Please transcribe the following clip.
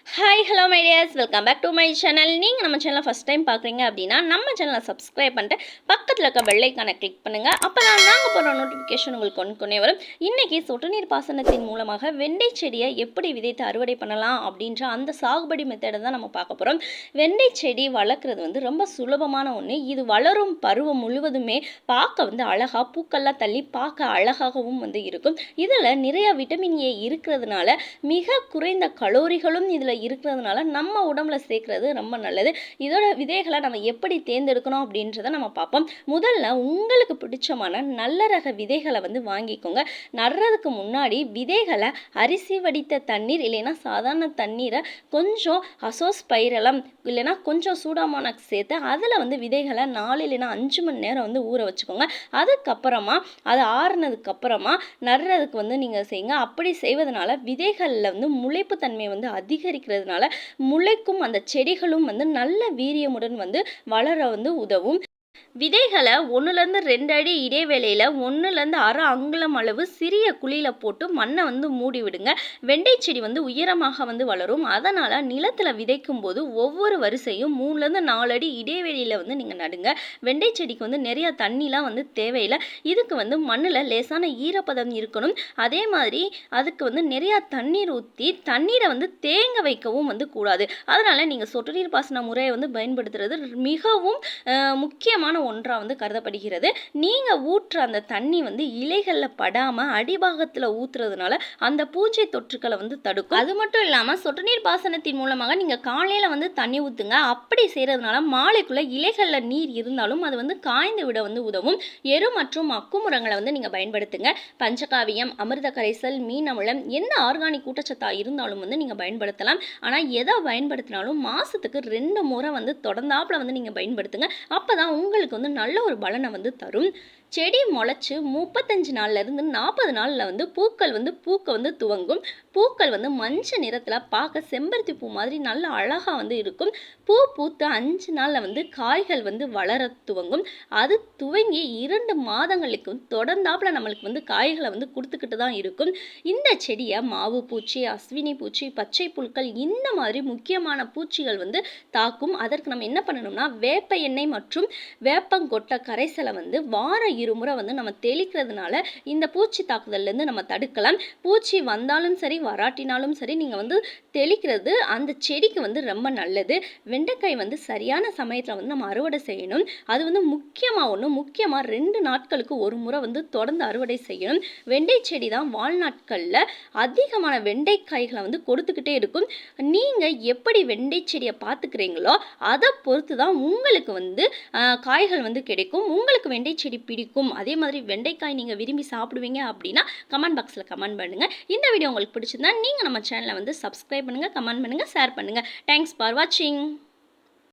Hi hello my dears, welcome back to my channel. நீங்கள் நம்ம சேனலை ஃபஸ்ட் டைம் பார்க்குறீங்க அப்படின்னா நம்ம சேனலை சப்ஸ்கிரைப் பண்ணிட்டு பக்கத்தில் இருக்க பெல் ஐக்கானை கிளிக் பண்ணுங்கள். அப்போ தான் நாங்கள் போகிற நோட்டிஃபிகேஷன் உங்களுக்கு கொண்டே வரும். இன்றைக்கி சொட்டு நீர் பாசனத்தின் மூலமாக வெண்டை செடியை எப்படி விதைத்து அறுவடை பண்ணலாம் அப்படின்ற அந்த சாகுபடி மெத்தடை தான் நம்ம பார்க்க போகிறோம். வெண்டை செடி வளர்க்குறது ரொம்ப சுலபமான ஒன்று. இது வளரும் பருவம் முழுவதுமே பார்க்க அழகாக பூக்கள்லாம் தள்ளி பார்க்க அழகாகவும் இருக்கும். இதில் நிறைய விட்டமின் ஏ இருக்கிறதுனால மிக குறைந்த கலோரிகளும் இதில் இருக்கிறதுனால நம்ம உடம்புல சேர்க்கறது ரொம்ப நல்லது. இதோட விதைகளை நம்ம எப்படி தேர்ந்தெடுக்கணும் அப்படின்றத நம்ம பார்ப்போம். முதல்ல உங்களுக்கு பிடிச்சமான நல்ல ரக விதைகளை வாங்கிக்கோங்க. நடுறதுக்கு முன்னாடி விதைகளை அரிசி வடித்த தண்ணீர் இல்லைன்னா சாதாரண தண்ணீரை கொஞ்சம் அசோஸ்பைரலம் இல்லைன்னா கொஞ்சம் சூடாமோனாக்ஸ் சேர்த்து அதில் விதைகளை 4 இல்லைன்னா 5 மணி நேரம் ஊற வச்சுக்கோங்க. அதுக்கப்புறமா அது ஆறுனதுக்கப்புறமா நடுறதுக்கு நீங்கள் செய்யுங்க. அப்படி செய்வதனால விதைகளில் முளைப்பு தன்மை அதிகரிக்கிறதுனால முளைக்கும் அந்த செடிகளும் நல்ல வீரியமுடன் வளர உதவும். விதைகளை 1லேருந்து 2 அடி இடைவேளையில் 1லேருந்து அரை அங்குலம் அளவு சிறிய குழியில் போட்டு மண்ணை மூடி விடுங்க. வெண்டை செடி உயரமாக வளரும். அதனால் நிலத்தில் விதைக்கும் போது ஒவ்வொரு வரிசையும் 3லேருந்து 4 அடி இடைவெளியில் நீங்கள் நடுங்க. வெண்டை செடிக்கு நிறையா தண்ணிலாம் தேவையில்லை. இதுக்கு மண்ணில் லேசான ஈரப்பதம் இருக்கணும். அதே மாதிரி அதுக்கு நிறையா தண்ணீர் ஊற்றி தண்ணீரை தேங்க வைக்கவும் கூடாது. அதனால் நீங்கள் சொட்டு நீர் பாசன முறையை பயன்படுத்துறது மிகவும் முக்கியமான ஒன்றாக கருதப்படுகிறது. நீங்கள் ஊற்றுற அந்த தண்ணி இலைகளில் படாமல் அடிபாகத்தில் ஊற்றுறதுனால அந்த பூஞ்சை தொற்றுக்களை தடுக்கும். அது மட்டும் இல்லாமல் சொட்டு நீர் பாசனத்தின் மூலமாக நீங்கள் காலையில் தண்ணி ஊற்றுங்க. அப்படி செய்கிறதுனால மாலைக்குள்ளே இலைகளில் நீர் இருந்தாலும் அது காய்ந்து விட உதவும். எரு மற்றும் அக்குமுரங்களை நீங்கள் பயன்படுத்துங்க. பஞ்சகாவியம், அமிர்த கரைசல், மீன் அமிலம், எந்த ஆர்கானிக் ஊட்டச்சத்தாக இருந்தாலும் நீங்கள் பயன்படுத்தலாம். ஆனால் எதை பயன்படுத்தினாலும் மாதத்துக்கு 2 முறை தொடர்ந்தாப்பில் நீங்கள் பயன்படுத்துங்க. அப்போ தான் உங்களுக்கு நல்ல ஒரு பலனை தரும். செடி முளைச்சு 35 நாள்லேருந்து 40 நாளில் பூக்கள் பூக்க துவங்கும். பூக்கள் மஞ்சள் நிறத்தில் பார்க்க செம்பருத்தி பூ மாதிரி நல்ல அழகாக இருக்கும். பூ பூத்து 5 நாளில் காய்கள் வளர துவங்கும். அது துவங்கி 2 மாதங்களுக்கு தொடர்ந்தாப்பில் நம்மளுக்கு காய்களை கொடுத்துக்கிட்டு தான் இருக்கும். இந்த செடியை மாவு பூச்சி, அஸ்வினி பூச்சி, பச்சை புல்கள் இந்த மாதிரி முக்கியமான பூச்சிகள் தாக்கும். அதற்கு நம்ம என்ன பண்ணணும்னா வேப்ப எண்ணெய் மற்றும் வேப்பங்கொட்டை கரைசலை வார 2 முறை நம்ம தெளிக்கிறதுனால இந்த பூச்சி தாக்குதல்லேருந்து நம்ம தடுக்கலாம். பூச்சி வந்தாலும் சரி வராட்டினாலும் சரி நீங்கள் தெளிக்கிறது அந்த செடிக்கு ரொம்ப நல்லது. வெண்டைக்காய் சரியான சமயத்தில் நம்ம அறுவடை செய்யணும். அது முக்கியமாக 2 நாட்களுக்கு ஒரு முறை தொடர்ந்து அறுவடை செய்யணும். வெண்டை செடி தான் வாழ்நாட்களில் அதிகமான வெண்டைக்காய்களை கொடுத்துக்கிட்டே இருக்கும். நீங்கள் எப்படி வெண்டை செடியை பார்த்துக்கிறீங்களோ அதை பொறுத்து தான் உங்களுக்கு காய்கள் கிடைக்கும். உங்களுக்கு வெண்டை செடி பிடிக்கும், அதே மாதிரி வெண்டைக்காய் நீங்கள் விரும்பி சாப்பிடுவீங்க அப்படின்னா கமெண்ட் பாக்ஸில் கமெண்ட் பண்ணுங்கள். இந்த வீடியோ உங்களுக்கு பிடிச்சிருந்தா நீங்கள் நம்ம சேனலை சப்ஸ்கிரைப் பண்ணுங்கள், கமெண்ட் பண்ணுங்கள், ஷேர் பண்ணுங்கள். தேங்க்ஸ் ஃபார் வாட்சிங்.